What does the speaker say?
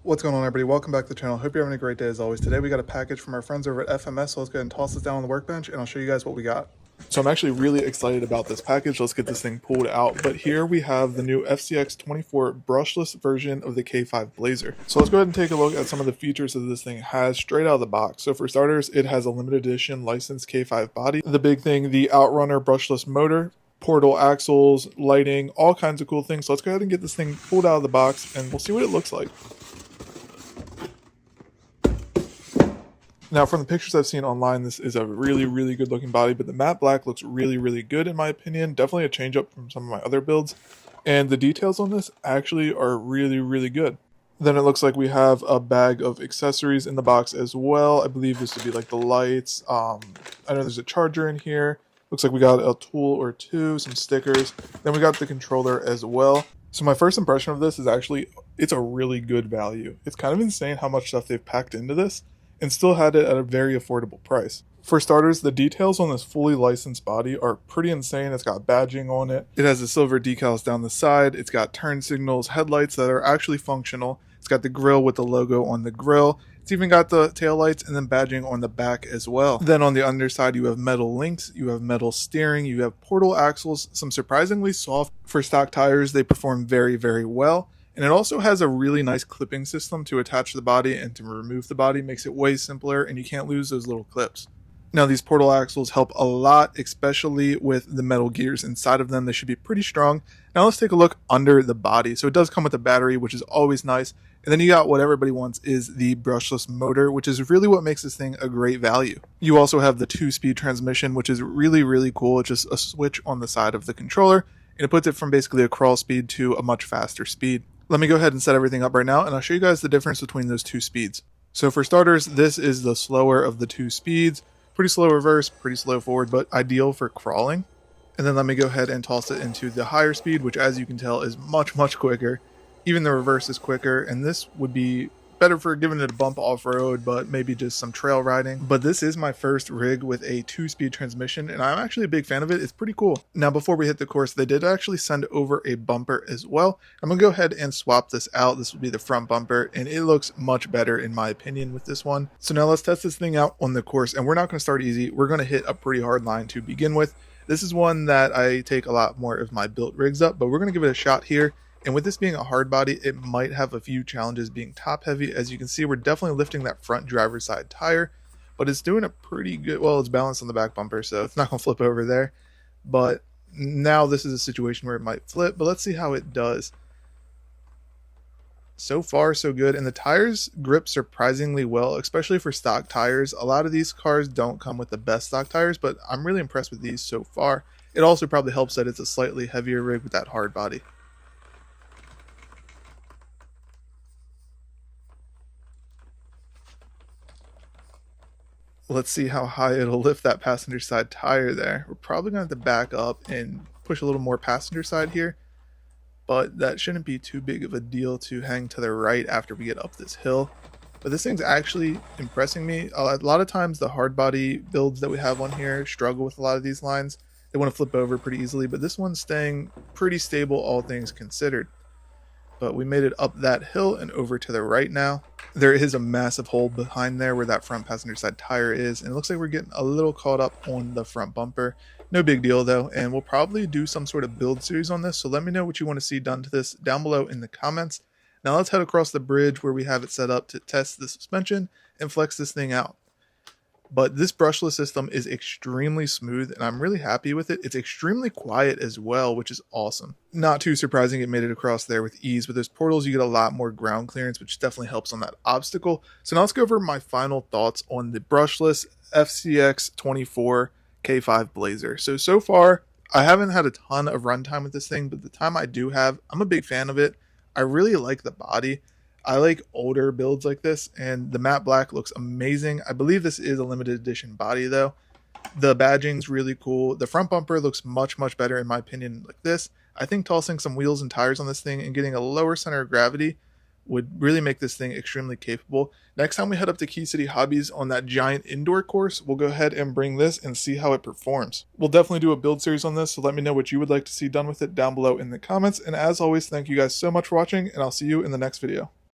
What's going on, everybody? Welcome back to the channel. Hope you're having a great day as always. Today we got a package from our friends over at FMS, so let's go ahead and toss this down on the workbench and I'll show you guys what we got. So I'm actually really excited about this package. Let's get this thing pulled out. But here we have the new Fcx24 Brushless version of the K5 Blazer. So let's go ahead and take a look at some of the features that this thing has straight out of the box. So for starters, it has a limited edition licensed K5 body. The big thing, the Outrunner brushless motor, portal axles, lighting, all kinds of cool things. So let's go ahead and get this thing pulled out of the box and we'll see what it looks like. Now, from the pictures I've seen online, this is a really good looking body, but the matte black looks really good in my opinion. Definitely a change up from some of my other builds. And the details on this actually are really good. Then it looks like we have a bag of accessories in the box as well. I believe this would be like the lights. I know there's a charger in here. Looks like we got a tool or two, some stickers. Then we got the controller as well. So my first impression of this is actually, it's a really good value. It's kind of insane how much stuff they've packed into this and still had it at a very affordable price. For starters, the details on this fully licensed body are pretty insane. It's got badging on it. It has the silver decals down the side. It's got turn signals, headlights that are actually functional. It's got the grille with the logo on the grille. It's even got the taillights and then badging on the back as well. Then on the underside, you have metal links, you have metal steering, you have portal axles, some surprisingly soft. For stock tires, they perform very well. And it also has a really nice clipping system to attach the body and to remove the body. Makes it way simpler and you can't lose those little clips. Now these portal axles help a lot, especially with the metal gears inside of them. They should be pretty strong. Now let's take a look under the body. So it does come with a battery, which is always nice. And then you got what everybody wants is the brushless motor, which is really what makes this thing a great value. You also have the 2-speed transmission, which is really cool. It's just a switch on the side of the controller and it puts it from basically a crawl speed to a much faster speed. Let me go ahead and set everything up right now and I'll show you guys the difference between those two speeds. So for starters, this is the slower of the two speeds. Pretty slow reverse, pretty slow forward, but ideal for crawling. And then let me go ahead and toss it into the higher speed, which as you can tell is much quicker. Even the reverse is quicker, and this would be better for giving it a bump off-road, but maybe just some trail riding. But this is my first rig with a 2-speed transmission, and I'm actually a big fan of it. It's pretty cool. Now, before we hit the course, they did actually send over a bumper as well. I'm gonna go ahead and swap this out. This would be the front bumper, and it looks much better in my opinion with this one. So now let's test this thing out on the course, and we're not gonna start easy. We're gonna hit a pretty hard line to begin with. This is one that I take a lot more of my built rigs up, but we're gonna give it a shot here. And with this being a hard body, it might have a few challenges being top heavy. As you can see, we're definitely lifting that front driver's side tire, but it's doing a pretty good, well, it's balanced on the back bumper, so it's not gonna flip over there. But now this is a situation where it might flip, but let's see how it does. So far, so good. And the tires grip surprisingly well, especially for stock tires. A lot of these cars don't come with the best stock tires, but I'm really impressed with these so far. It also probably helps that it's a slightly heavier rig with that hard body. Let's see how high it'll lift that passenger side tire there. We're probably going to have to back up and push a little more passenger side here, but that shouldn't be too big of a deal to hang to the right after we get up this hill. But this thing's actually impressing me. A lot of times the hard body builds that we have on here struggle with a lot of these lines. They want to flip over pretty easily, but this one's staying pretty stable, all things considered. But we made it up that hill and over to the right now. There is a massive hole behind there where that front passenger side tire is, and it looks like we're getting a little caught up on the front bumper. No big deal though, and we'll probably do some sort of build series on this, so let me know what you want to see done to this down below in the comments. Now let's head across the bridge where we have it set up to test the suspension and flex this thing out. But this brushless system is extremely smooth and I'm really happy with it. It's extremely quiet as well, which is awesome. Not too surprising it made it across there with ease. With those portals, you get a lot more ground clearance, which definitely helps on that obstacle. So now let's go over my final thoughts on the brushless Fcx24 K5 Blazer. So far, I haven't had a ton of runtime with this thing, but the time I do have, I'm a big fan of it. I really like the body. I like older builds like this, and the matte black looks amazing. I believe this is a limited edition body though. The badging's really cool. The front bumper looks much better in my opinion like this. I think tossing some wheels and tires on this thing and getting a lower center of gravity would really make this thing extremely capable. Next time we head up to Key City Hobbies on that giant indoor course, we'll go ahead and bring this and see how it performs. We'll definitely do a build series on this, so let me know what you would like to see done with it down below in the comments. And as always, thank you guys so much for watching, and I'll see you in the next video.